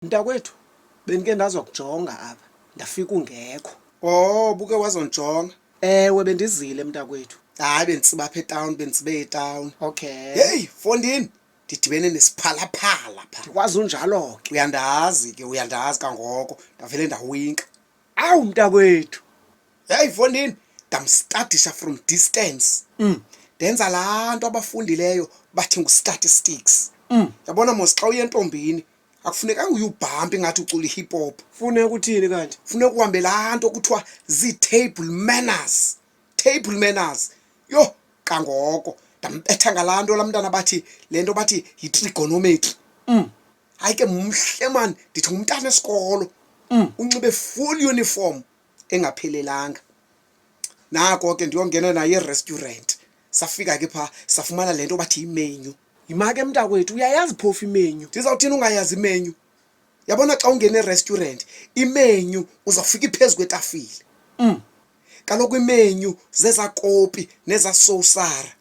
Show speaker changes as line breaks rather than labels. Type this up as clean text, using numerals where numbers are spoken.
Mntakwethu, benike ndazokujonga apha. Ndafika ungekho.
Oh, buke wazonjonga.
Ewe bendizile mntakwethu.
Hayi bentsiba apha etown, bentsibe etown.
Okay.
Hey, Fondini, ndidibene nesiphalaphala pha.
Ndikwazi unjalo ke.
Uyandazi kangoko. Ndavele ndawinka.
Awu mntakwethu.
Hey, Fondini, ndamstudisha from distance. Ndenza laa nto abafundileyo bathi ngu-statistics. Yabona mos xa uye entombini akufunekanga uyubhampa ingathi ucula i-hip hop.
Funeka uthini kanti?
Funeka uhambe laa nto kuthiwa zii-table manners. Table manners. Yo, kangoko. Ndambetha ngalaa nto laa mntana bathi, le nto bathi yi-trigonometry. Hayi ke mhle man, ndithi ngumntana esikolo. Unxibe full uniform engaphelelanga. Nako ke ndiyongena naye e-restaurant. Safika ke pha safumana le nto bathi imenu.
Yimake mntakwethu, uyayazi phofu imenu.
Ndizawuthini ungayazi imenu? Yabona xa ungena e-restaurant, imenu uzawufika iphezu kwetafile. Kaloku imenu zeza kopi neza sosara.